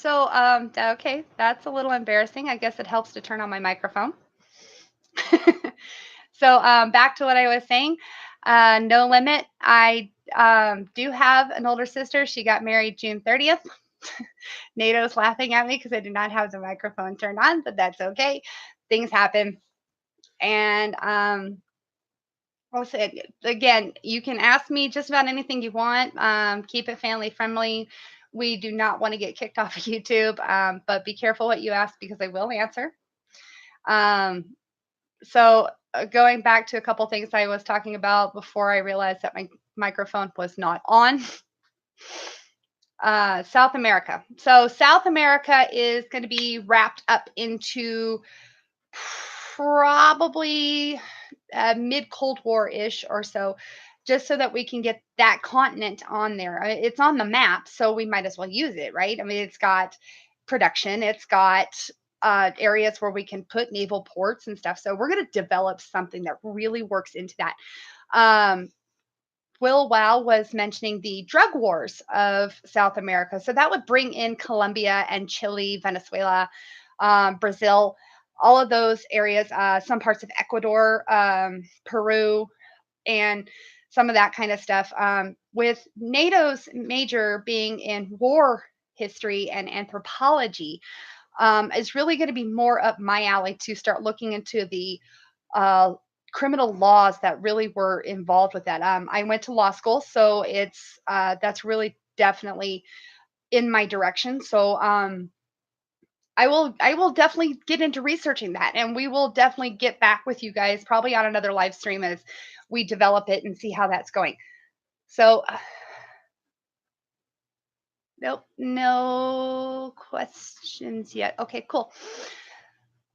Okay, that's a little embarrassing. I guess it helps to turn on my microphone. Back to what I was saying. No limit. I do have an older sister. She got married June 30th. NATO's laughing at me because I did not have the microphone turned on, but that's okay. Things happen. And I'll say it again, you can ask me just about anything you want. Keep it family friendly. We do not want to get kicked off of YouTube, but be careful what you ask because I will answer. Um, Going back to a couple things I was talking about before I realized that my microphone was not on. South America. So South America is going to be wrapped up into probably mid Cold War ish or so, just so that we can get that continent on there. It's on the map, so we might as well use it, right? I mean, it's got production, it's got areas where we can put naval ports and stuff. So we're going to develop something that really works into that. Um, Will Wow was mentioning the drug wars of South America. So that would bring in Colombia and Chile, Venezuela, Brazil, all of those areas, some parts of Ecuador, Peru, and some of that kind of stuff. With NATO's major being in war history and anthropology, is really going to be more up my alley to start looking into the uh, criminal laws that really were involved with that. I went to law school, so it's that's really definitely in my direction. I will definitely get into researching that, and we will definitely get back with you guys probably on another live stream as we develop it and see how that's going. So, nope, no questions yet. Okay, cool.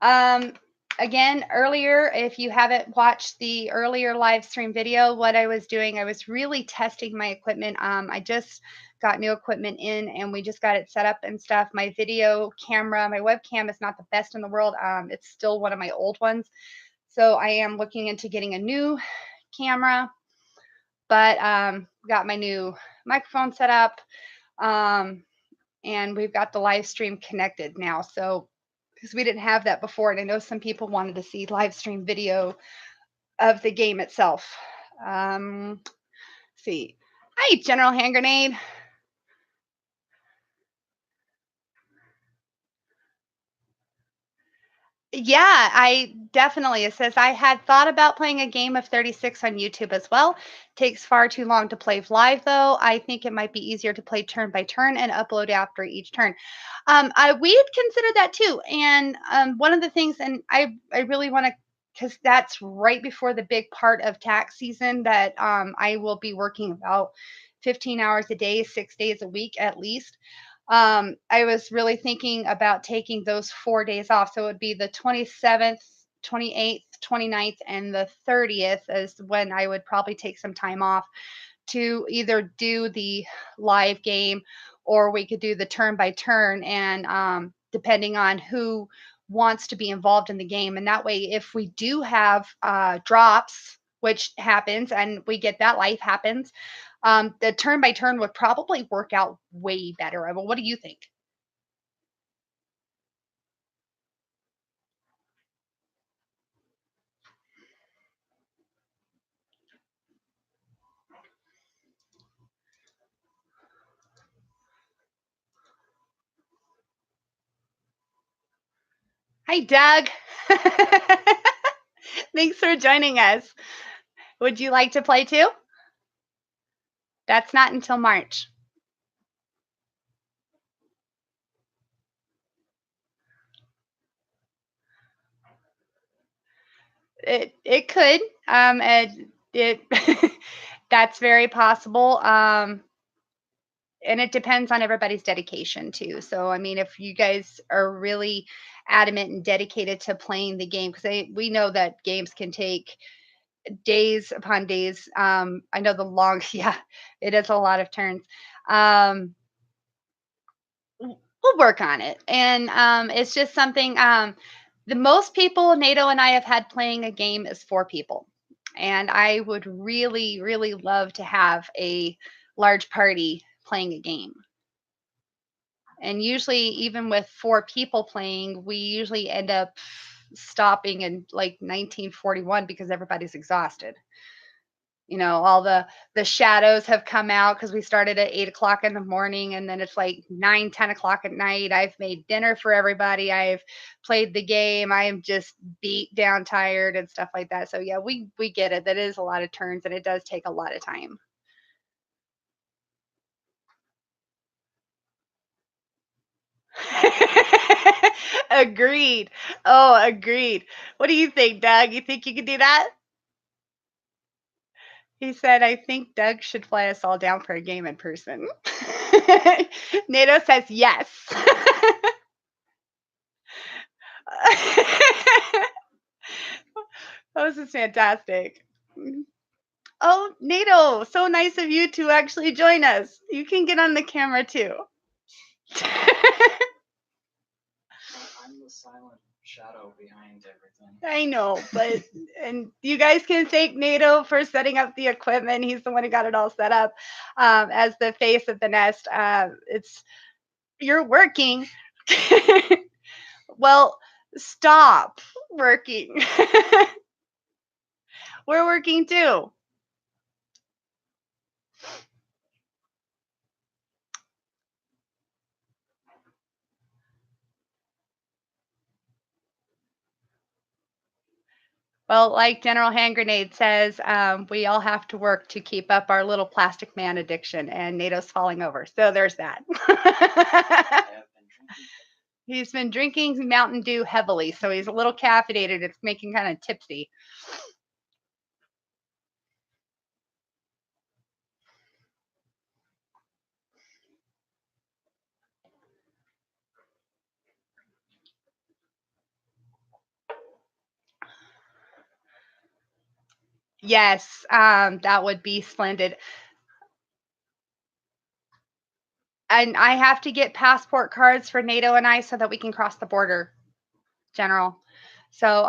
Um, Again, earlier, if you haven't watched the earlier live stream video, what I was doing, I was really testing my equipment. I just got new equipment in and we just got it set up and stuff. My video camera, my webcam is not the best in the world. It's still one of my old ones. So I am looking into getting a new camera, but got my new microphone set up. Um, and we've got the live stream connected now. So because we didn't have that before, and I know some people wanted to see live stream video of the game itself. See, hi, General Hand Grenade. Yeah, I definitely. It says I had thought about playing a game of 36 on YouTube as well. Takes far too long to play live though. I think it might be easier to play turn by turn and upload after each turn. We'd consider that too. And one of the things, and I really want to, because that's right before the big part of tax season that I will be working about 15 hours a day, 6 days a week at least. I was really thinking about taking those 4 days off. So it would be the 27th, 28th, 29th, and the 30th is when I would probably take some time off to either do the live game or we could do the turn by turn. And depending on who wants to be involved in the game. And that way, if we do have drops, which happens and we get that, life happens, the turn by turn would probably work out way better. I mean, what do you think? Hi, Doug. Thanks for joining us. Would you like to play too? That's not until March. It could. It that's very possible. And it depends on everybody's dedication too. So I mean, if you guys are really adamant and dedicated to playing the game, because we know that games can take days upon days. I know the long, yeah, it is a lot of turns. Um, we'll work on it, and it's just something. The most people NATO and I have had playing a game is 4 people, and I would really, really love to have a large party playing a game. And usually, even with 4 people playing, we usually end up stopping in like 1941 because everybody's exhausted. All the shadows have come out because we started at 8 o'clock in the morning, and then it's like 9, 10 o'clock at night. I've made dinner for everybody. I've played the game. I am just beat down, tired, and stuff like that. So yeah, we get it. That is a lot of turns, and it does take a lot of time. Agreed. Oh, agreed. What do you think, Doug? You think you can do that? He said, I think Doug should fly us all down for a game in person. NATO says yes. This is fantastic. Oh, NATO, so nice of you to actually join us. You can get on the camera too. I'm the silent shadow behind everything. I know, but and you guys can thank NATO for setting up the equipment. He's the one who got it all set up as the face of the nest. It's You're working. Well, stop working. We're working too. Well, like General Hand Grenade says, we all have to work to keep up our little plastic man addiction, and NATO's falling over. So there's that. He's been drinking Mountain Dew heavily, so he's a little caffeinated. It's making kind of tipsy. Yes, that would be splendid. And I have to get passport cards for NATO and I so that we can cross the border, General. So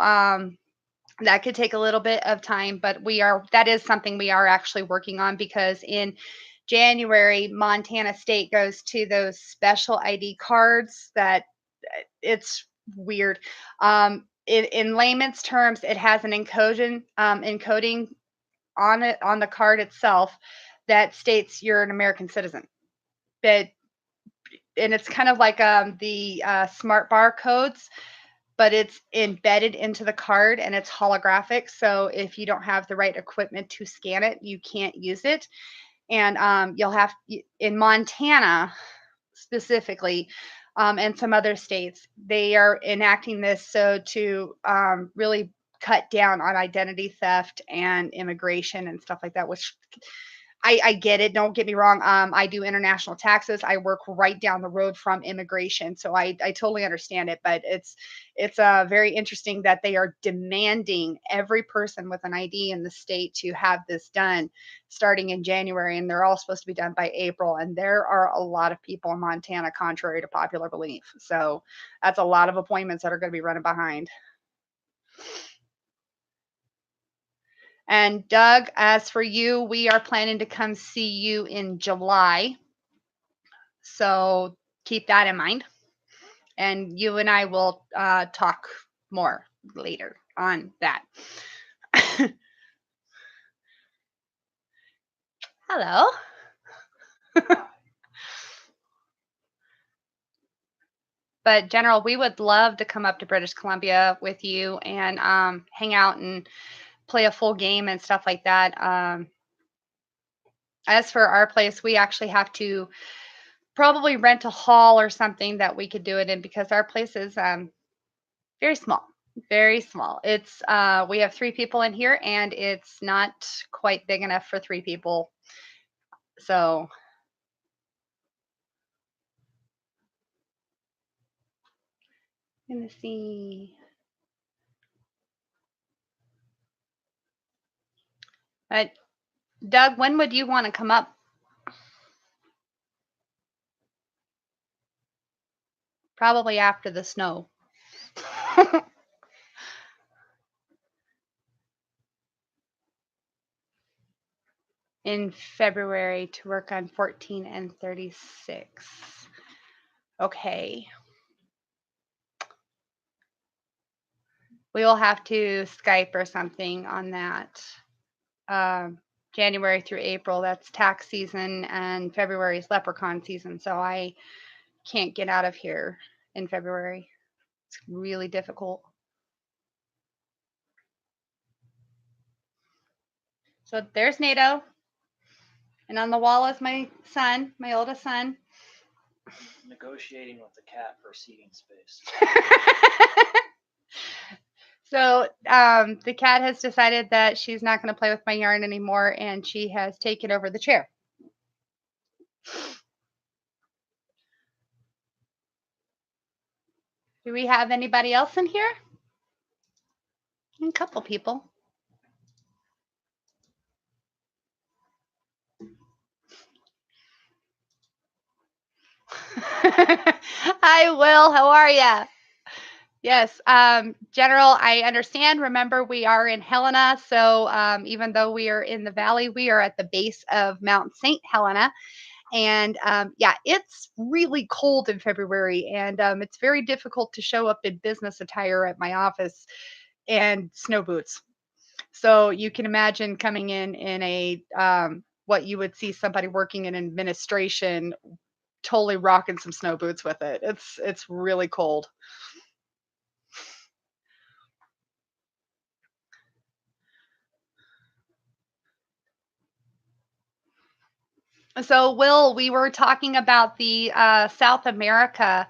that could take a little bit of time, but that is something we are actually working on, because in January, Montana State goes to those special ID cards that it's weird. In layman's terms, it has an encoding on it, on the card itself, that states you're an American citizen. But and it's kind of like the smart barcodes, but it's embedded into the card and it's holographic. So if you don't have the right equipment to scan it, you can't use it. And you'll have in Montana specifically, and some other states, they are enacting this so to really cut down on identity theft and immigration and stuff like that, which I get it. Don't get me wrong. I do international taxes. I work right down the road from immigration, so I totally understand it. But it's very interesting that they are demanding every person with an ID in the state to have this done starting in January, and they're all supposed to be done by April. And there are a lot of people in Montana, contrary to popular belief. So that's a lot of appointments that are going to be running behind. And Doug, as for you, we are planning to come see you in July. So keep that in mind. And you and I will talk more later on that. Hello. But General, we would love to come up to British Columbia with you and hang out and play a full game and stuff like that. As for our place, we actually have to probably rent a hall or something that we could do it in, because our place is very small. Very small. It's we have 3 people in here, and it's not quite big enough for 3 people. So gonna see. But Doug, when would you want to come up? Probably after the snow. In February to work on 14 and 36. Okay. We will have to Skype or something on that. January through April, that's tax season, and February is leprechaun season. So I can't get out of here in February. It's really difficult. So there's NATO. And on the wall is my son, my oldest son. Negotiating with the cat for seating space. So the cat has decided that she's not going to play with my yarn anymore, and she has taken over the chair. Do we have anybody else in here? A couple people. Hi, Will. How are you? Yes, General, I understand. Remember, we are in Helena. So even though we are in the valley, we are at the base of Mount St. Helena. And yeah, it's really cold in February. And it's very difficult to show up in business attire at my office and snow boots. So you can imagine coming in a what you would see somebody working in administration totally rocking some snow boots with it. It's really cold. So, Will, we were talking about the South America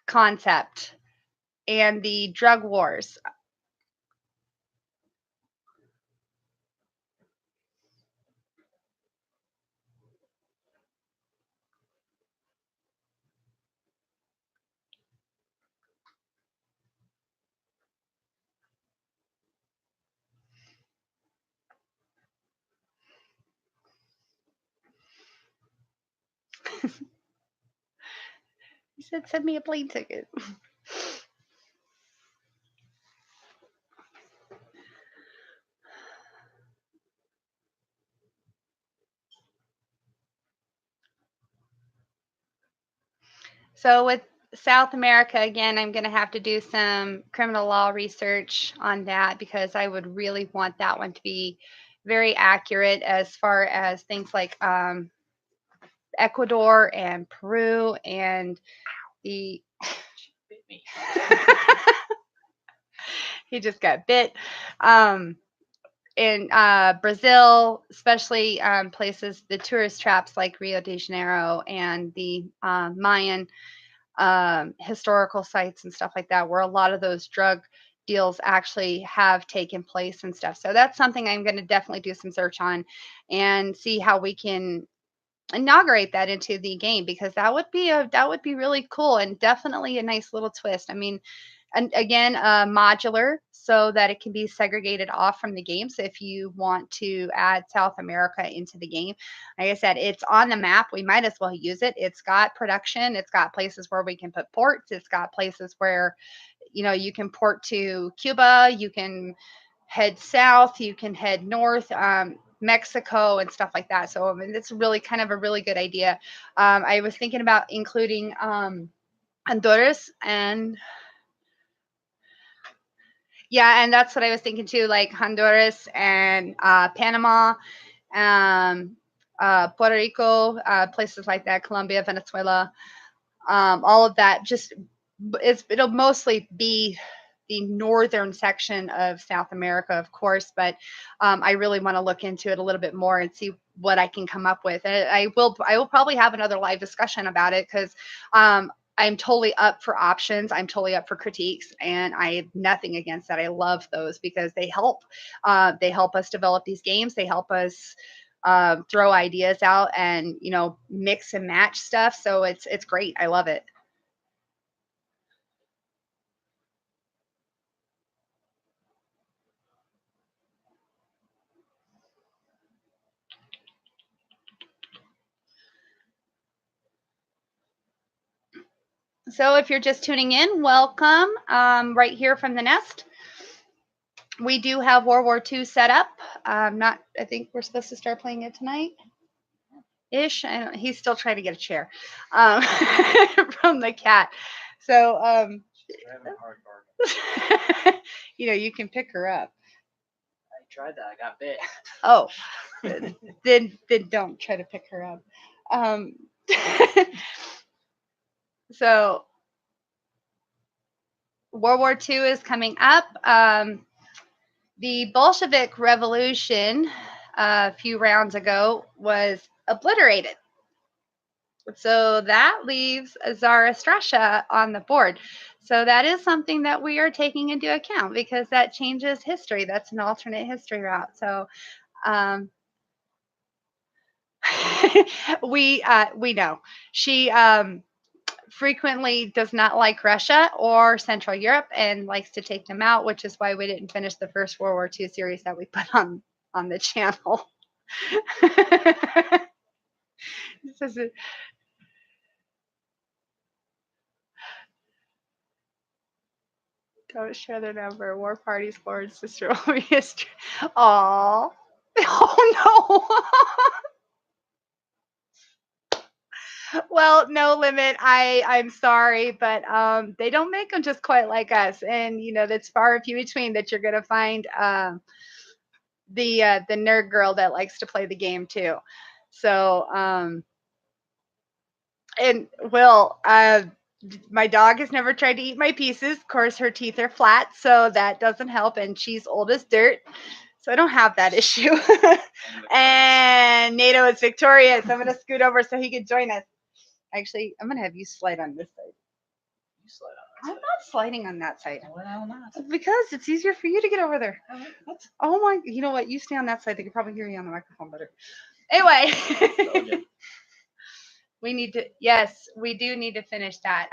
concept and the drug wars. He said, "Send me a plane ticket." So, with South America, again, I'm going to have to do some criminal law research on that because I would really want that one to be very accurate as far as things like Ecuador and Peru and the. Bit me. He just got bit. In Brazil, especially places, the tourist traps like Rio de Janeiro and the Mayan historical sites and stuff like that, where a lot of those drug deals actually have taken place and stuff. So that's something I'm going to definitely do some search on and see how we can inaugurate that into the game because that would be really cool and definitely a nice little twist. I mean, and again, modular so that it can be segregated off from the game. So if you want to add South America into the game, like I said, it's on the map. We might as well use it. It's got production. It's got places where we can put ports. It's got places where, you can port to Cuba. You can head south. You can head north. Mexico and stuff like that. So I mean, it's really kind of a really good idea. I was thinking about including Honduras and yeah, and that's what I was thinking too, like Honduras and Panama, um, Puerto Rico, places like that, Colombia, Venezuela, all of that. It'll mostly be the northern section of South America, of course, but I really want to look into it a little bit more and see what I can come up with. And I will probably have another live discussion about it because I'm totally up for options. I'm totally up for critiques, and I have nothing against that. I love those because they help. They help us develop these games. They help us throw ideas out and mix and match stuff. So it's great. I love it. So if you're just tuning in, welcome. Right here from the nest. We do have World War II set up. Not. I think we're supposed to start playing it tonight. ish. He's still trying to get a chair from the cat. So, She's driving a hard bargain. you can pick her up. I tried that. I got bit. Oh, then don't try to pick her up. Um, so World War II is coming up. The Bolshevik Revolution a few rounds ago was obliterated. So that leaves Tsarist Russia on the board. So that is something that we are taking into account because that changes history. That's an alternate history route. So we know she frequently does not like Russia or Central Europe and likes to take them out, which is why we didn't finish the first World War II series that we put on the channel. This is Don't share their number. War parties, forward sister history. Aw. Oh no. Well, no limit. I'm sorry, but they don't make them just quite like us, and that's far and few between that you're gonna find the nerd girl that likes to play the game too. So and Will, my dog has never tried to eat my pieces. Of course, her teeth are flat, so that doesn't help. And she's old as dirt, so I don't have that issue. And NATO is victorious. I'm going to scoot over so he can join us. Actually, I'm going to have you slide on this side. You slide on I'm not sliding on that side. Why not? Because it's easier for you to get over there. What? Oh my, you know what? You stay on that side. They can probably hear you on the microphone better. Anyway. We do need to finish that.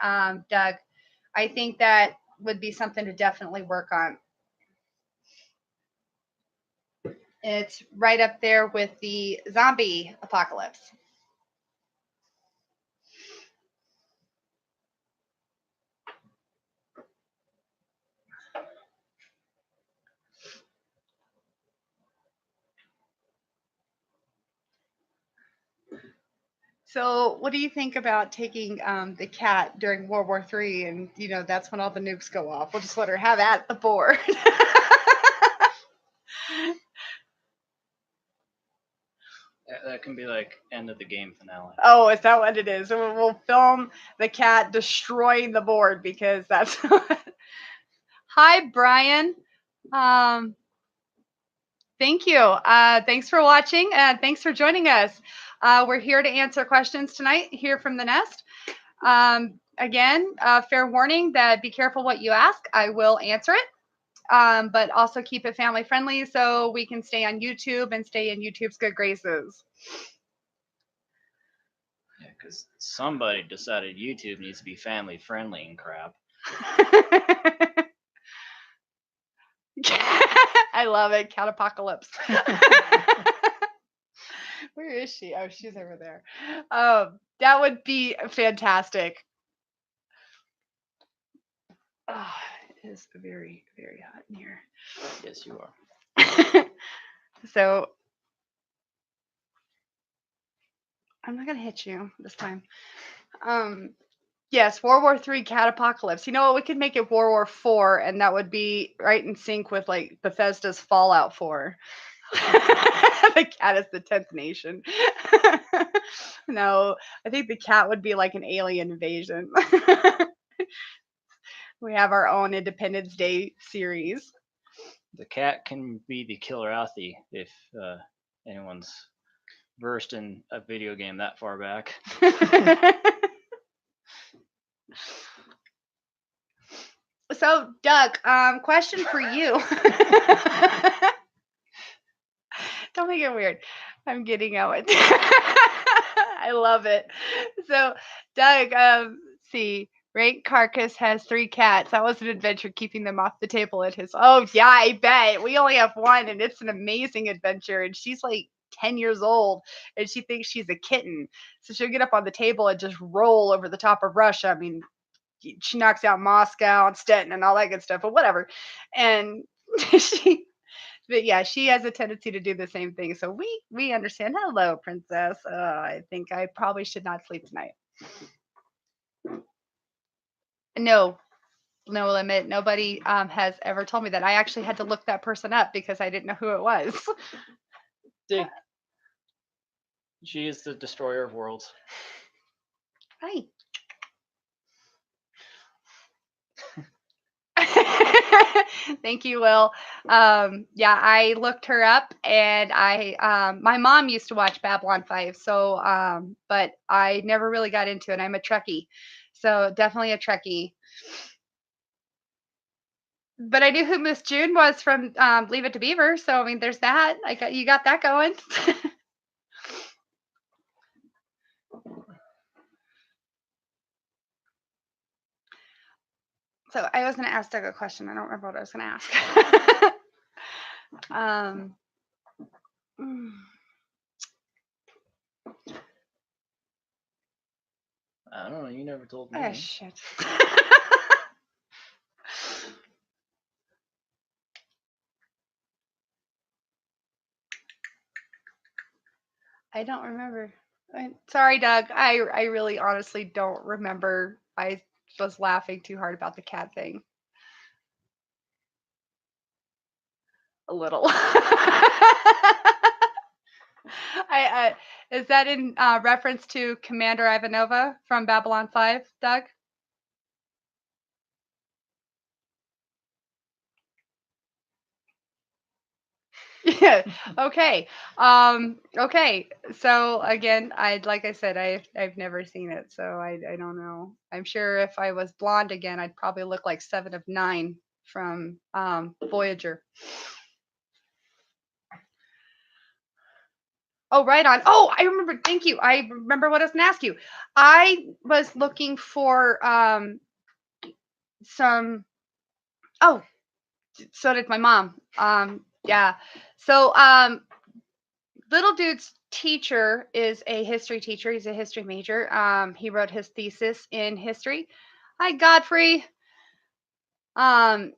Doug, I think that would be something to definitely work on. It's right up there with the zombie apocalypse. So, what do you think about taking the cat during World War III? And that's when all the nukes go off. We'll just let her have at the board. That can be like end of the game finale. Oh, is that what it is? We'll film the cat destroying the board because that's. Hi, Brian. Thank you. Thanks for watching. Thanks for joining us. We're here to answer questions tonight here from the Nest. Again, fair warning that be careful what you ask. I will answer it, but also keep it family friendly so we can stay on YouTube and stay in YouTube's good graces. Yeah, because somebody decided YouTube needs to be family friendly and crap. I love it. Cat apocalypse. Where is she? Oh, she's over there. That would be fantastic. Oh, it is very, very hot in here. Yes, you are. So I'm not gonna hit you this time. Yes, World War III cat apocalypse. You know what? We could make it World War IV, and that would be right in sync with like Bethesda's Fallout 4. The cat is the 10th nation. No, I think the cat would be like an alien invasion. We have our own Independence Day series. The cat can be the killer Althie if anyone's versed in a video game that far back. So, Doug, question for you. Don't make it weird. I'm getting out. I love it. So, Doug, see, Rank Carcass has 3 cats. That was an adventure keeping them off the table at his. Oh, yeah, I bet. We only have 1, and it's an amazing adventure. And she's like 10 years old, and she thinks she's a kitten. So she'll get up on the table and just roll over the top of Russia. I mean, she knocks out Moscow and Stettin and all that good stuff, but whatever. And But yeah, she has a tendency to do the same thing. So we understand. Hello, princess. I think I probably should not sleep tonight. No, no limit. Nobody has ever told me that. I actually had to look that person up because I didn't know who it was. See, she is the destroyer of worlds. Hi. Thank you, Will. Yeah, I looked her up, and my mom used to watch Babylon 5, so but I never really got into it. I'm a Trekkie, so definitely a Trekkie. But I knew who Miss June was from Leave It to Beaver, so I mean, there's that. You got that going. So I was going to ask Doug a question. I don't remember what I was going to ask. I don't know. You never told me. Oh shit. I don't remember. Sorry, Doug. I really honestly don't remember. I was laughing too hard about the cat thing. A little. Is that in reference to Commander Ivanova from Babylon 5, Doug? Yeah. Okay. Okay. So again, like I said, I've never seen it, so I don't know. I'm sure if I was blonde again, I'd probably look like Seven of Nine from Voyager. Oh, right on. Oh, I remember. Thank you. I remember what I was going to ask you. I was looking for some. Oh, so did my mom. Yeah. So little dude's teacher is a history teacher. He's a history major. He wrote his thesis in history. Hi, Godfrey. Um,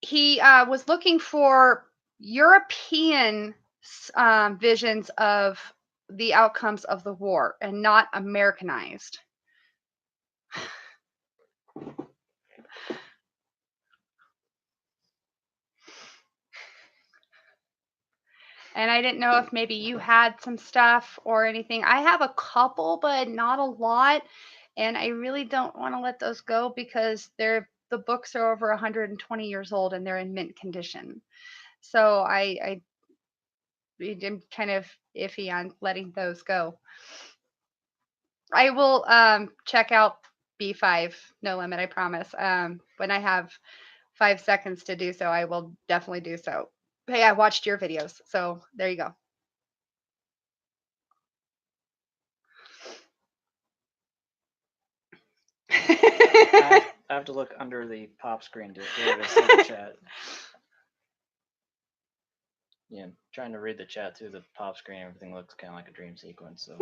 he was looking for European visions of the outcomes of the war and not Americanized. And I didn't know if maybe you had some stuff or anything. I have a couple, but not a lot. And I really don't want to let those go because the books are over 120 years old and they're in mint condition. So I'm kind of iffy on letting those go. I will check out B5 No Limit, I promise. When I have 5 seconds to do so, I will definitely do so. Hey, I watched your videos, so there you go. I have to look under the pop screen to be able to see the chat. Yeah, trying to read the chat through the pop screen, everything looks kind of like a dream sequence. So.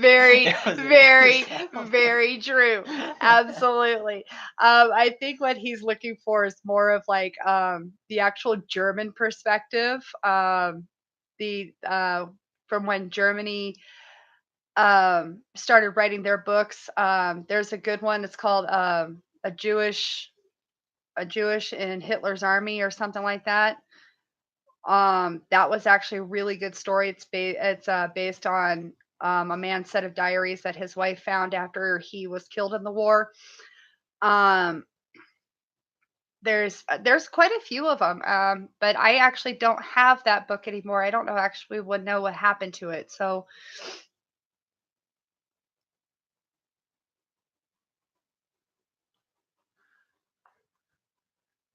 Very, very, very true. Absolutely. I think what he's looking for is more of like the actual German perspective. The from when Germany started writing their books. There's a good one. It's called a Jewish in Hitler's army or something like that. That was actually a really good story. It's based on a man's set of diaries that his wife found after he was killed in the war. Um, there's quite a few of them, but I actually don't have that book anymore. I don't know actually would know what happened to it. So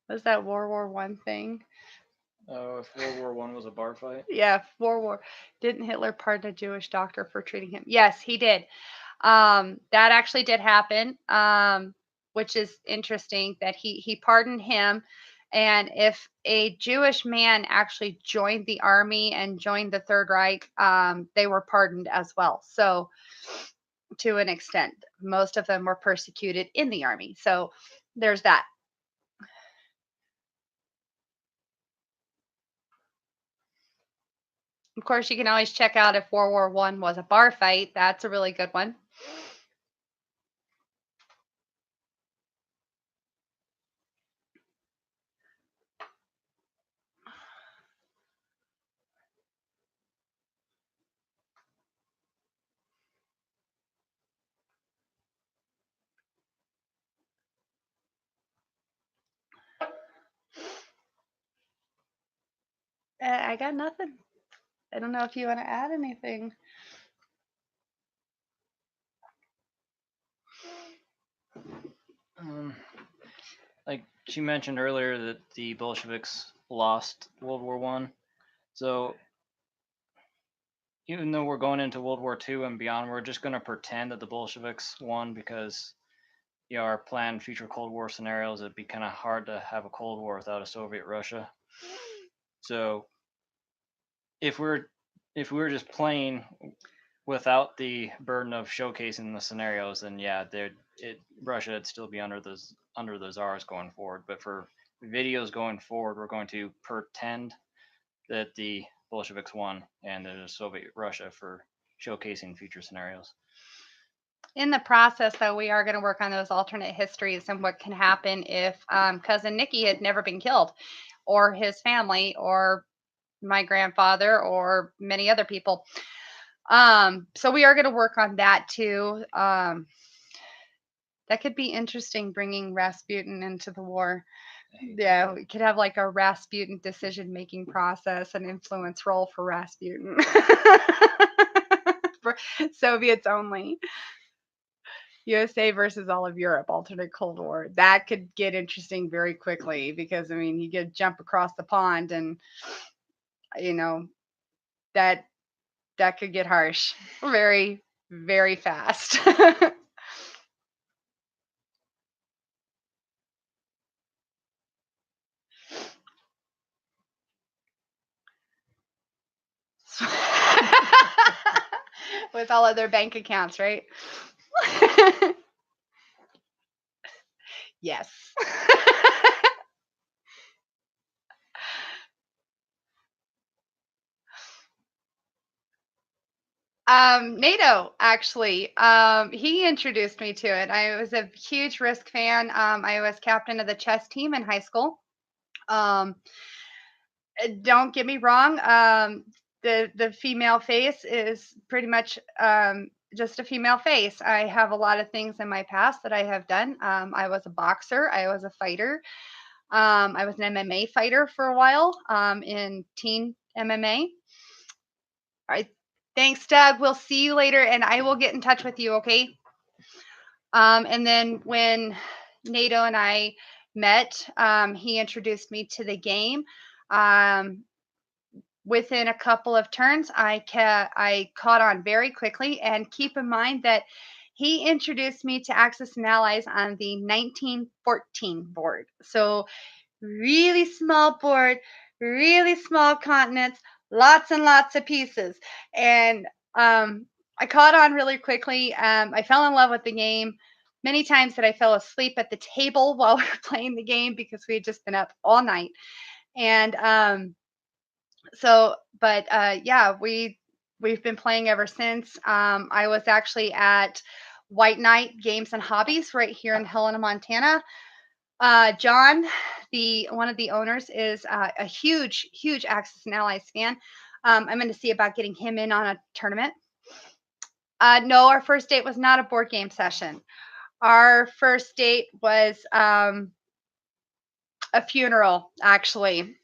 was that World War One thing? Oh, if World War One was a bar fight? Yeah, World War. Didn't Hitler pardon a Jewish doctor for treating him? Yes, he did. That actually did happen, which is interesting that he pardoned him, And if a Jewish man actually joined the army and joined the Third Reich, they were pardoned as well. So, to an extent, most of them were persecuted in the army. So, there's that. Of course, you can always check out if World War One was a bar fight. That's a really good one. I got nothing. I don't know if you want to add anything. Like she mentioned earlier that the Bolsheviks lost World War One. So even though we're going into World War II and beyond, we're just going to pretend that the Bolsheviks won because our planned future Cold War scenarios, it'd be kind of hard to have a Cold War without a Soviet Russia. So if we were just playing without the burden of showcasing the scenarios, then yeah, Russia would still be under the czars going forward. But for videos going forward, we're going to pretend that the Bolsheviks won and there's a Soviet Russia for showcasing future scenarios. In the process, though, we are going to work on those alternate histories and what can happen if cousin Nicky had never been killed, or his family, or my grandfather, or many other people. So we are going to work on that too. That could be interesting, bringing Rasputin into the war. Yeah, we could have like a Rasputin decision making process, an influence role for Rasputin. For Soviets only. USA versus all of Europe, alternate Cold War. That could get interesting very quickly because I mean, you could jump across the pond and you know that could get harsh very, very fast. With all of their bank accounts, right? Yes. NATO actually, he introduced me to it. I was a huge Risk fan. I was captain of the chess team in high school. Um, don't get me wrong. The female face is pretty much just a female face. I have a lot of things in my past that I have done. I was a boxer. I was a fighter. I was an MMA fighter for a while in teen MMA. All right. Thanks, Doug. We'll see you later, and I will get in touch with you, okay? And then when NATO and I met, he introduced me to the game. Within a couple of turns, I caught on very quickly. And keep in mind that he introduced me to Axis and Allies on the 1914 board. So really small board, really small continents, lots and lots of pieces. And I caught on really quickly. I fell in love with the game. Many times that I fell asleep at the table while we were playing the game because we had just been up all night. And but yeah, we've been playing ever since. I was actually at White Knight Games and Hobbies right here in Helena, Montana. John, the one of the owners, is a huge Axis and Allies fan. I'm going to see about getting him in on a tournament. No, our first date was not a board game session. Our first date was a funeral, actually.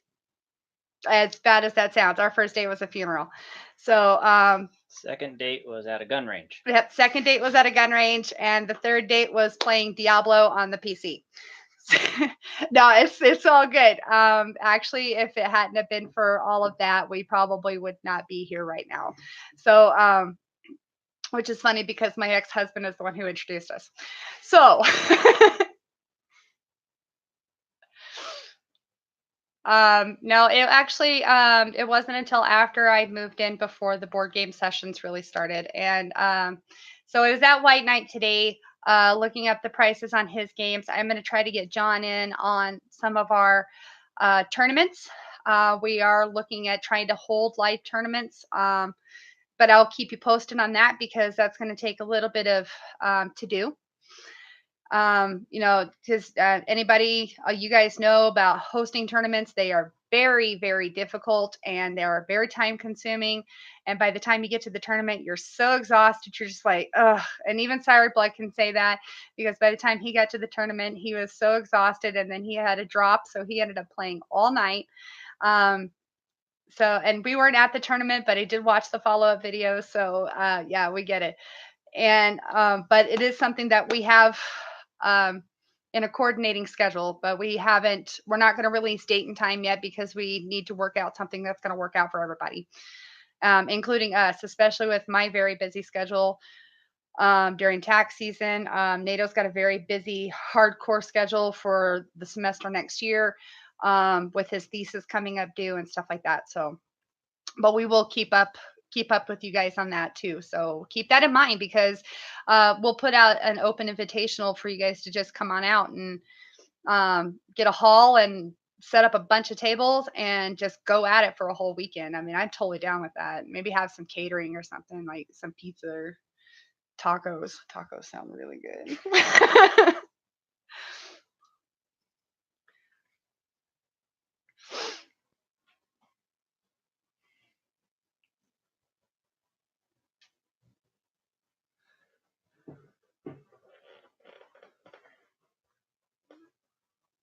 As bad as that sounds, our first date was a funeral. So, second date was at a gun range. Yep, second date was at a gun range, and the third date was playing Diablo on the PC. No, it's all good. Actually, if it hadn't have been for all of that, we probably would not be here right now. So, which is funny because my ex-husband is the one who introduced us. So, No, it actually it wasn't until after I moved in before the board game sessions really started. And so I was at White Knight today, looking up the prices on his games. I'm going to try to get John in on some of our tournaments. We are looking at trying to hold live tournaments, but I'll keep you posted on that because that's going to take a little bit of to do. Because anybody, you guys know about hosting tournaments, they are very, very difficult and they are very time consuming. And by the time you get to the tournament, you're so exhausted. You're just like, ugh. And even Cyrus Blood can say that because by the time he got to the tournament, he was so exhausted and then he had a drop. So he ended up playing all night. Um, and we weren't at the tournament, but I did watch the follow up video. So, yeah, we get it. And but it is something that we have um, in a coordinating schedule, but we're not going to release date and time yet because we need to work out something that's going to work out for everybody, including us, especially with my very busy schedule during tax season. NATO's got a very busy hardcore schedule for the semester next year, with his thesis coming up due and stuff like that. So but we will keep up with you guys on that too. So keep that in mind because we'll put out an open invitational for you guys to just come on out and get a hall and set up a bunch of tables and just go at it for a whole weekend. I mean, I'm totally down with that. Maybe have some catering or something like some pizza or tacos. Tacos sound really good.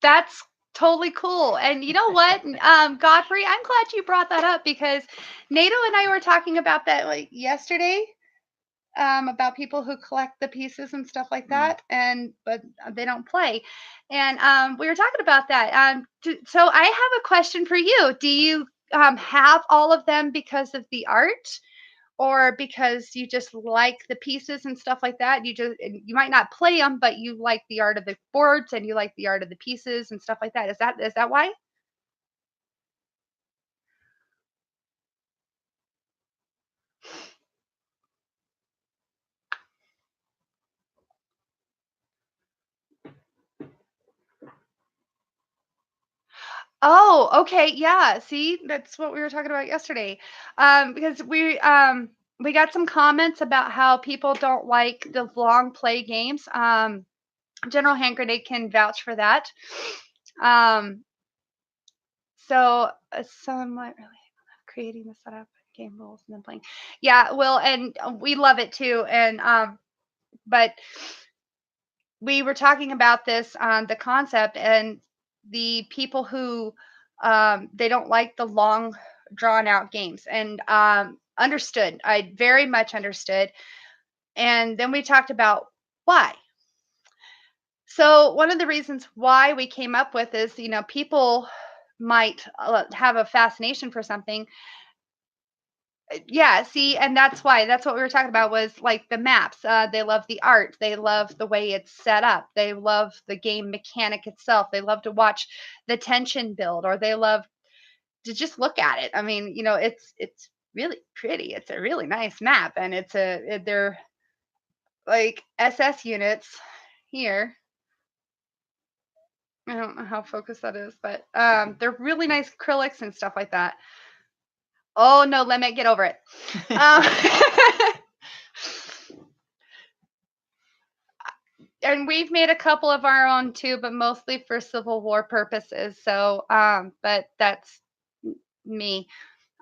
That's totally cool. And you know what, Godfrey, I'm glad you brought that up because NATO and I were talking about that like yesterday, about people who collect the pieces and stuff like Mm. that, and but they don't play. And we were talking about that. So I have a question for you. Do you have all of them because of the art? Or because you just like the pieces and stuff like that. You might not play them, but you like the art of the boards and you like the art of the pieces and stuff like that. Is that why? Oh, okay, yeah. See, that's what we were talking about yesterday. Because we got some comments about how people don't like the long play games. General Hand Grenade can vouch for that. Um, so some might really creating the setup, game rules, and then playing. Yeah, well, and we love it too. And but we were talking about this on the concept and the people who they don't like the long drawn out games and understood. I very much understood. And then we talked about why. So one of the reasons why we came up with is, people might have a fascination for something. Yeah, see, and that's what we were talking about was like the maps. They love the art, they love the way it's set up, they love the game mechanic itself, they love to watch the tension build, or they love to just look at it. I mean, it's really pretty. It's a really nice map, and they're like SS units here. I don't know how focused that is, but they're really nice acrylics and stuff like that. Oh no, Lemmet, get over it. Um, and we've made a couple of our own too, but mostly for Civil War purposes. So, but that's me.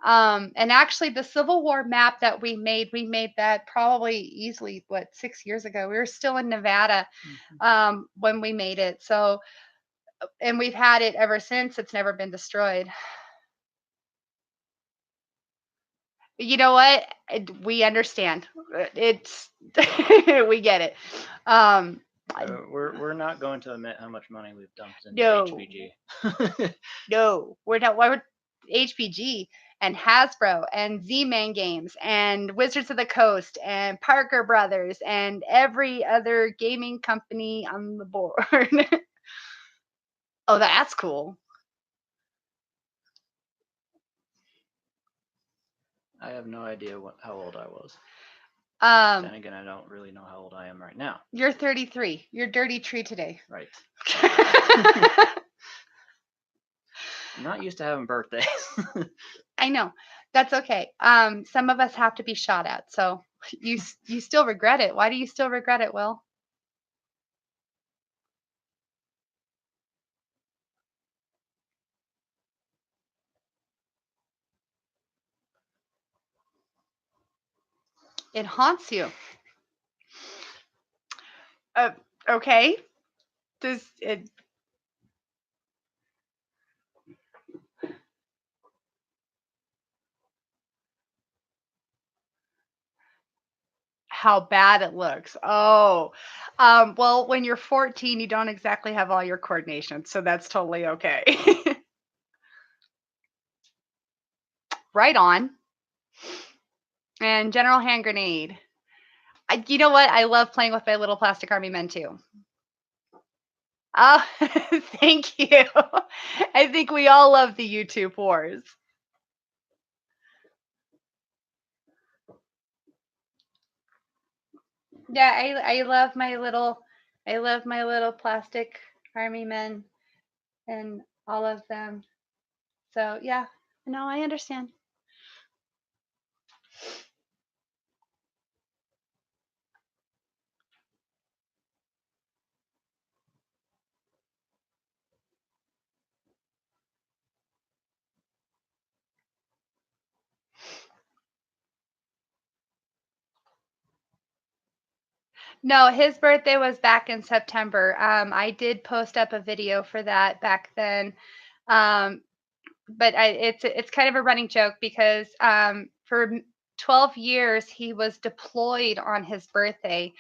And actually, the Civil War map that we made that probably easily, 6 years ago. We were still in Nevada when we made it. So, and we've had it ever since. It's never been destroyed. You know what? We understand. It's we get it. Um, We're not going to admit how much money we've dumped into no, HBG. no, we're not. Why would HPG and Hasbro and Z-Man Games and Wizards of the Coast and Parker Brothers and every other gaming company on the board? Oh, that's cool. I have no idea how old I was. Then again, I don't really know how old I am right now. You're 33. You're dirty tree today. Right. I'm not used to having birthdays. I know. That's okay. Some of us have to be shot at, so you still regret it. Why do you still regret it, Will? It haunts you. Okay. Does it? How bad it looks. Oh, well, when you're 14, you don't exactly have all your coordination, so that's totally okay. Right on. And General Hand Grenade. You know what? I love playing with my little plastic army men too. Oh, thank you. I think we all love the YouTube wars. Yeah, I love my little plastic army men and all of them. So yeah, no, I understand. No, his birthday was back in September. I did post up a video for that back then. But it's kind of a running joke because for 12 years he was deployed on his birthday,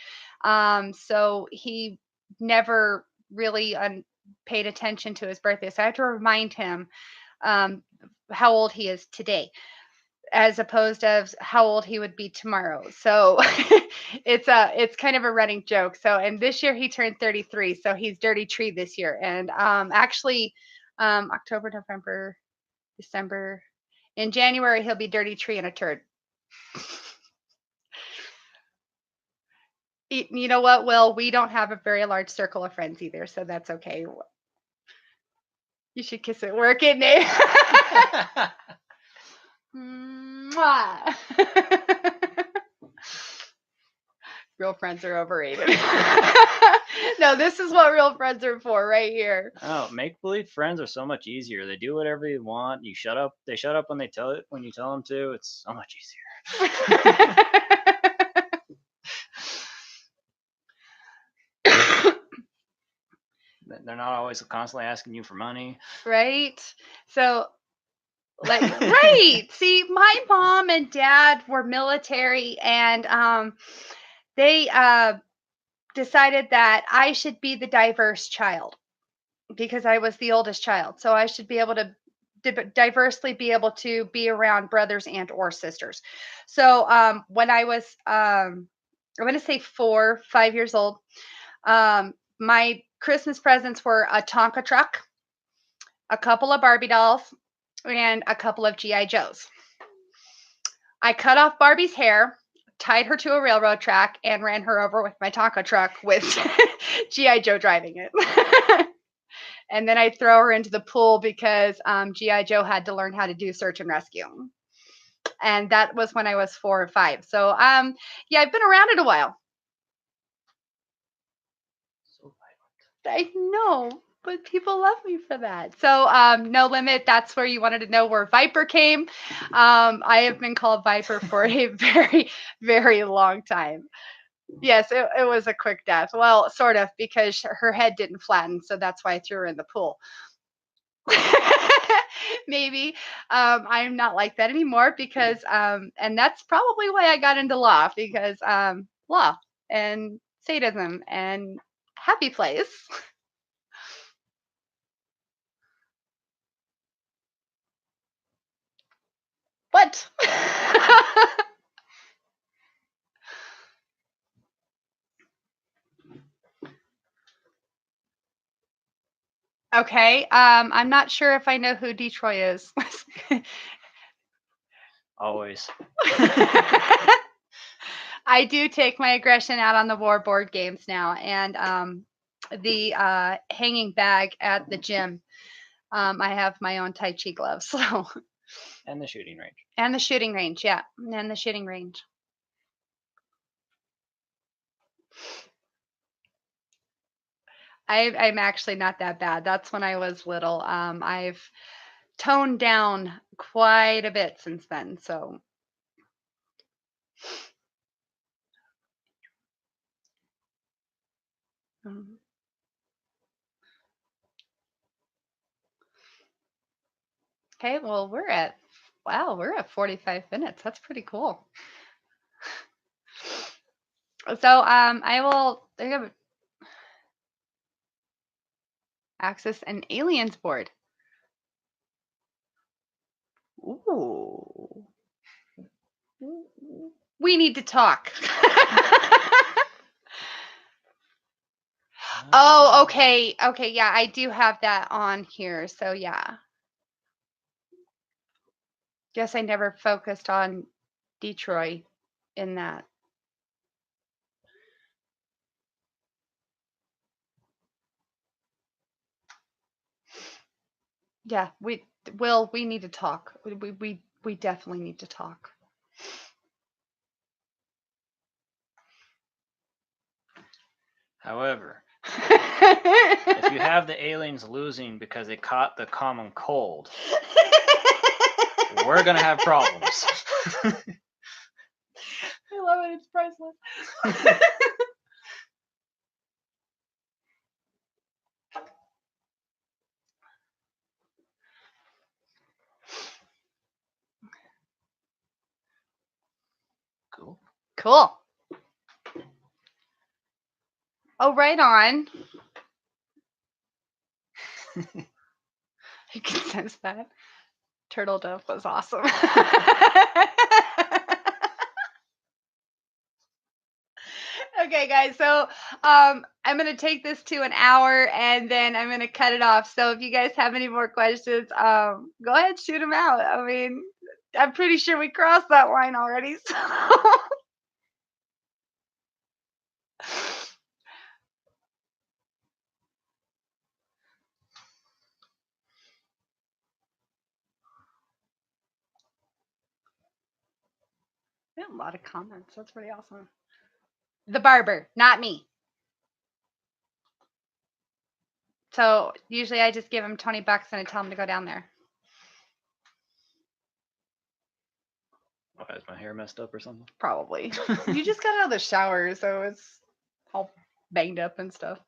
so he never really paid attention to his birthday. So I have to remind him how old he is today, as opposed to how old he would be tomorrow. So it's kind of a running joke. So and this year he turned 33, so he's dirty tree this year. And actually October, November, December. In January, he'll be dirty tree and a turd. You know what, Will? We don't have a very large circle of friends either, so that's okay. You should kiss it. Work it, Nate. Mwah. Real friends are overrated. No, this is what real friends are for right here. Oh, make believe friends are so much easier. They do whatever you want. You shut up. They shut up when you tell them to. It's so much easier. They're not always constantly asking you for money. Right? So right. See, my mom and dad were military, and they decided that I should be the diverse child because I was the oldest child. So I should be able to diversely be able to be around brothers and or sisters. So when I was I'm going to say 4, 5 years old, my Christmas presents were a Tonka truck, a couple of Barbie dolls, and a couple of GI Joes. I cut off Barbie's hair, tied her to a railroad track, and ran her over with my Tonka truck with GI Joe driving it. And then I'd throw her into the pool because GI Joe had to learn how to do search and rescue. And that was when I was 4 or 5. So yeah, I've been around it a while. So violent. I know, but people love me for that. So No Limit, that's where you wanted to know where Viper came. I have been called Viper for a very, very long time. Yes, it was a quick death. Well, sort of, because her head didn't flatten, so that's why I threw her in the pool. Maybe I'm not like that anymore because and that's probably why I got into law, because law and sadism and happy place. What? Okay. I'm not sure if I know who Detroit is. Always. I do take my aggression out on the war board games now, and the hanging bag at the gym. I have my own Tai Chi gloves, so And the shooting range. and the shooting range, yeah, and the shooting range. I'm actually not that bad. That's when I was little. I've toned down quite a bit since then. So mm. Okay, well we're at 45 minutes. That's pretty cool. So I will access an aliens board. Ooh. We need to talk. Oh, okay. Okay, yeah, I do have that on here. So yeah. Guess I never focused on Detroit in that. Yeah, we need to talk. We definitely need to talk. However, if you have the aliens losing because they caught the common cold, we're gonna have problems. I love it. It's priceless. Cool. Cool. Oh, right on. You can sense that. Turtle Dove was awesome. Okay, guys. So I'm gonna take this to an hour and then I'm gonna cut it off. So if you guys have any more questions, go ahead, shoot them out. I mean, I'm pretty sure we crossed that line already. So we have a lot of comments. That's pretty awesome. The barber, not me. So usually I just give him $20 and I tell him to go down there. Why is my hair messed up or something? Probably. You just got out of the shower, so it's all banged up and stuff.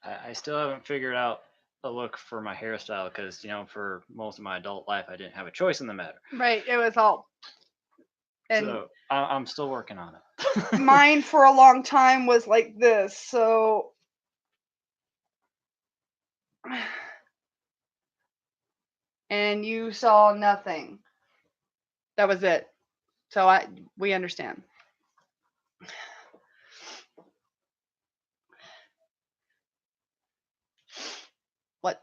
I still haven't figured out a look for my hairstyle because, for most of my adult life, I didn't have a choice in the matter. Right, it was all. And So I'm still working on it. mine for a long time was like this, so. And you saw nothing. That was it. So we understand. What?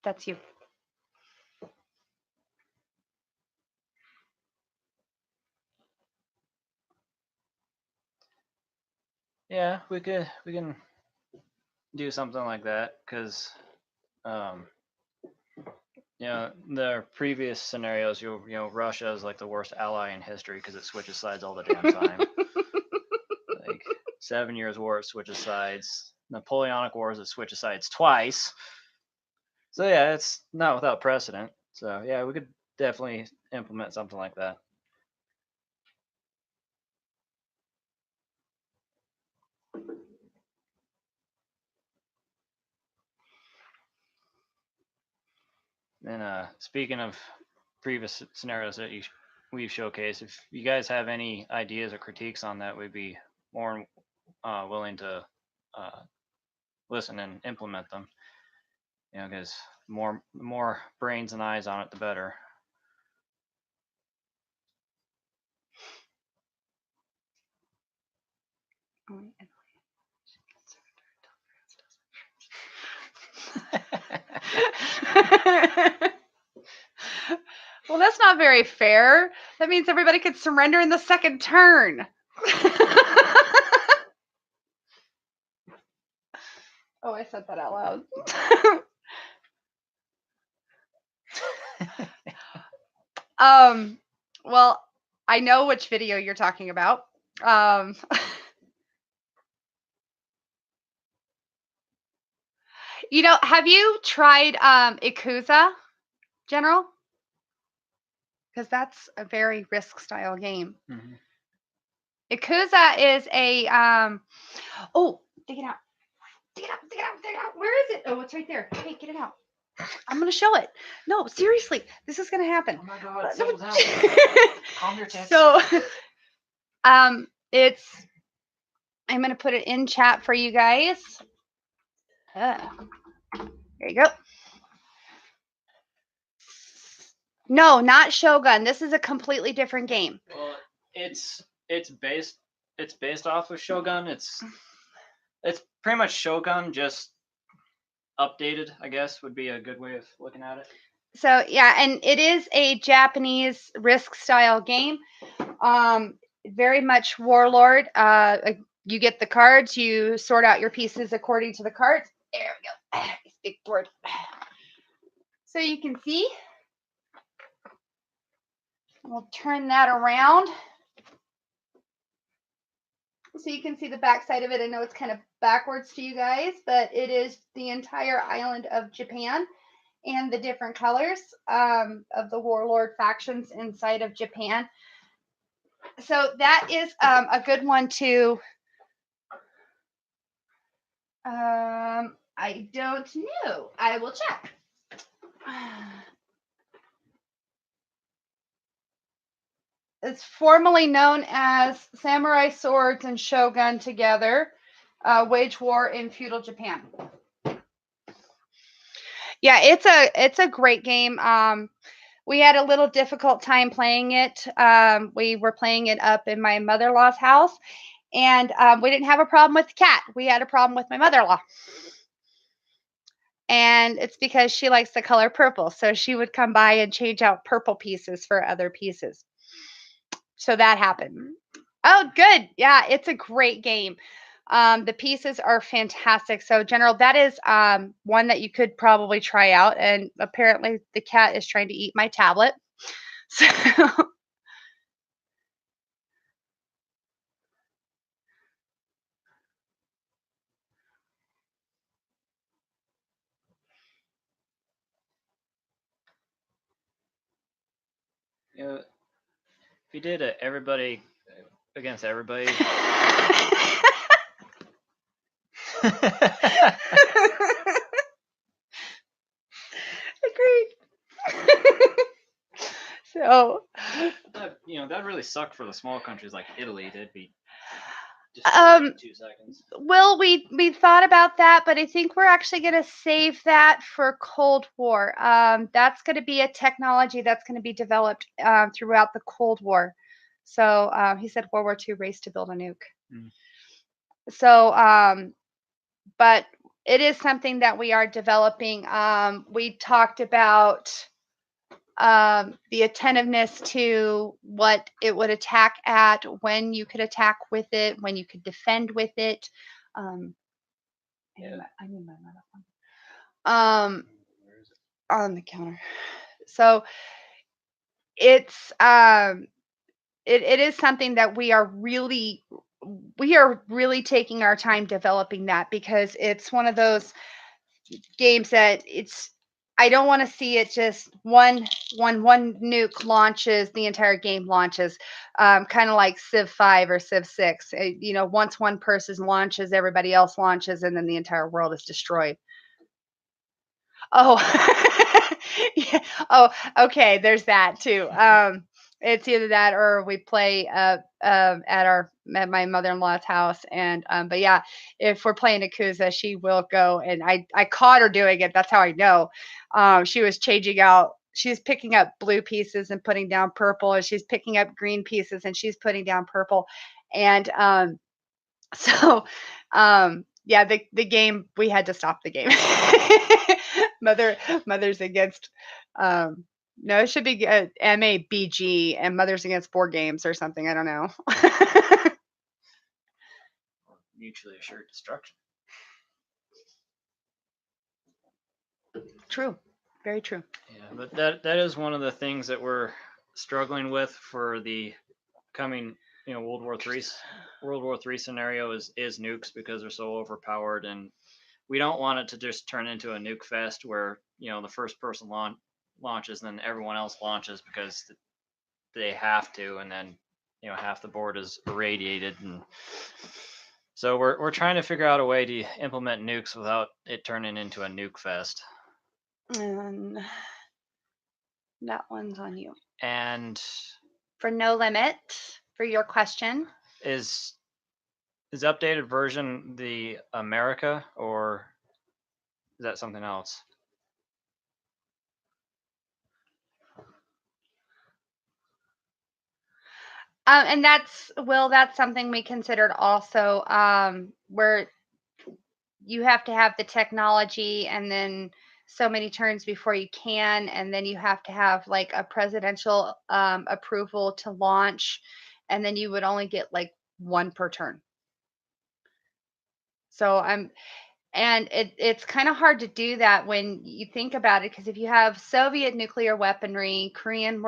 That's you. Yeah, we can do something like that because, the previous scenarios, Russia is like the worst ally in history because it switches sides all the damn time. Like 7 Years' War, it switches sides. Napoleonic Wars, it switches sides twice. So yeah, it's not without precedent. So yeah, we could definitely implement something like that. And speaking of previous scenarios that we've showcased, if you guys have any ideas or critiques on that, we'd be more willing to listen and implement them. Because more brains and eyes on it, the better. Well, that's not very fair. That means everybody could surrender in the second turn. Oh, I said that out loud. Well, I know which video you're talking about. Have you tried Yakuza, General? Because that's a very risk style game. Mm-hmm. Yakuza is a oh, dig it out. Dig it out, dig it out, dig it out. Where is it? Oh, it's right there. Hey, get it out. I'm gonna show it. No, seriously, this is gonna happen. Oh my God, something's happening. Calm your tits. So, I'm gonna put it in chat for you guys. There you go. No, not Shogun. This is a completely different game. Well, it's based off of Shogun. It's pretty much Shogun, just updated, I guess, would be a good way of looking at it. So yeah, and it is a Japanese risk style game. Very much warlord. You get the cards, you sort out your pieces according to the cards. There we go. This big board. So you can see. We'll turn that around. So you can see the back side of it. I know it's kind of backwards to you guys, but it is the entire island of Japan and the different colors of the warlord factions inside of Japan. So that is a good one to. I don't know. I will check. It's formally known as Samurai Swords and Shogun together, wage war in feudal Japan. Yeah, it's a great game. We had a little difficult time playing it. We were playing it up in my mother-in-law's house, and we didn't have a problem with the cat. We had a problem with my mother-in-law. And it's because she likes the color purple. So she would come by and change out purple pieces for other pieces. So that happened. Oh, good. Yeah, it's a great game. The pieces are fantastic. So, General, that is one that you could probably try out. And apparently the cat is trying to eat my tablet. So If you did everybody against everybody. Agreed. So that really sucked for the small countries like Italy. They'd be in 2 seconds. Well, we thought about that, but I think we're actually going to save that for Cold War. That's going to be a technology that's going to be developed throughout the Cold War. So he said World War II race to build a nuke. Mm. So, but it is something that we are developing. We talked about the attentiveness to what it would attack at, when you could attack with it, when you could defend with it. I need my microphone. On the counter. So it's it is something that we are really taking our time developing that, because it's one of those games that I don't want to see it just one nuke launches, the entire game launches, kind of like Civ 5 or Civ 6. Once one person launches, everybody else launches, and then the entire world is destroyed. Oh, yeah. Oh, okay. There's that too. It's either that or we play at our at my mother-in-law's house. And but yeah, if we're playing Yakuza, she will go, and I caught her doing it. That's how I know. She was changing out. She's picking up blue pieces and putting down purple, and she's picking up green pieces and she's putting down purple. And so yeah, the game, we had to stop the game. Mother's against um no, it should be MABG, and Mothers Against Board Games or something. I don't know. Mutually assured destruction. True. Very true. Yeah, but that is one of the things that we're struggling with for the coming, World War III scenario is nukes, because they're so overpowered, and we don't want it to just turn into a nuke fest where the first person launches and then everyone else launches because they have to, and then half the board is irradiated. And so we're trying to figure out a way to implement nukes without it turning into a nuke fest. And that one's on you. And For No Limit, for your question, is updated version the America, or is that something else? and that's something we considered also, where you have to have the technology and then so many turns before you can, and then you have to have like a presidential approval to launch, and then you would only get like one per turn. So it's kind of hard to do that when you think about it, because if you have Soviet nuclear weaponry, Korean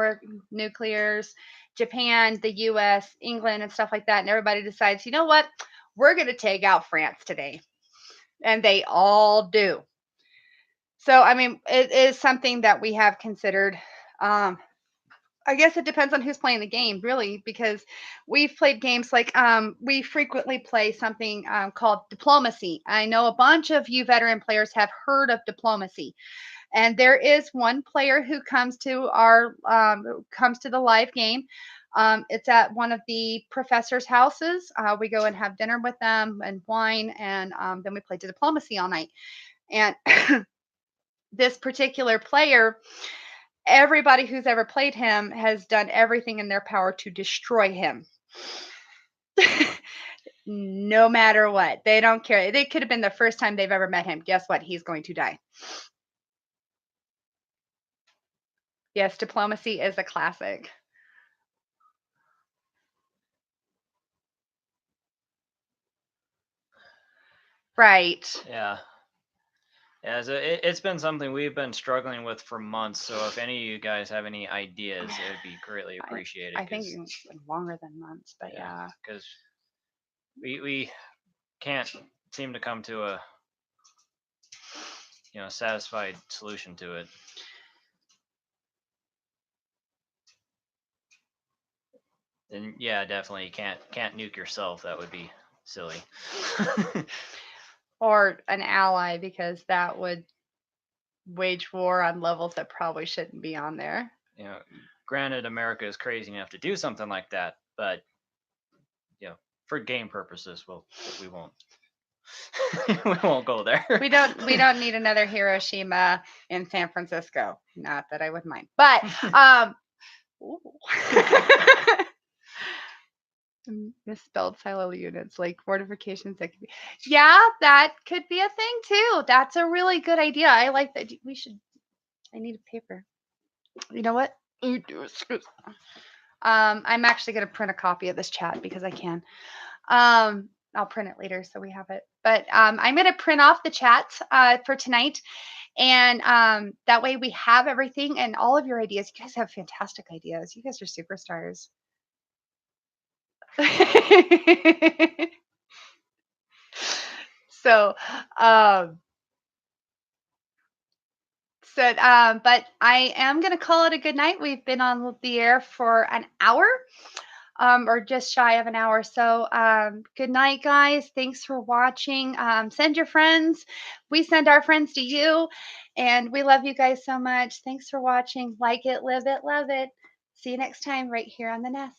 nuclears, Japan, the US, England, and stuff like that, and everybody decides, you know what, we're going to take out France today. And they all do. So, I mean, it is something that we have considered. I guess it depends on who's playing the game, really, because we've played games like we frequently play something called Diplomacy. I know a bunch of you veteran players have heard of Diplomacy, and there is one player who comes to the live game. It's at one of the professors' houses. We go and have dinner with them and wine, and then we play Diplomacy all night. And this particular player, everybody who's ever played him has done everything in their power to destroy him. No matter what. They don't care. It could have been the first time they've ever met him. Guess what? He's going to die. Yes, Diplomacy is a classic. Right. Yeah. Yeah, so it's been something we've been struggling with for months. So if any of you guys have any ideas, it would be greatly appreciated. I think it's been longer than months, but yeah. Because we can't seem to come to a satisfied solution to it. And yeah, definitely you can't nuke yourself. That would be silly. Or an ally, because that would wage war on levels that probably shouldn't be on there. Granted, America is crazy enough to do something like that, but for game purposes, we won't. We won't go there. We don't need another Hiroshima in San Francisco. Not that I would mind, but misspelled silo units, like fortifications. That could be, that could be a thing too. That's a really good idea. I like that. I need a paper. You know what? I'm actually going to print a copy of this chat because I can. I'll print it later so we have it. But I'm going to print off the chat for tonight. And that way we have everything and all of your ideas. You guys have fantastic ideas. You guys are superstars. So, but I am going to call it a good night. We've been on the air for an hour. Or just shy of an hour. So good night, guys. Thanks for watching. Send your friends. We send our friends to you. And we love you guys so much. Thanks for watching. Like it, live it, love it. See you next time right here on The Nest.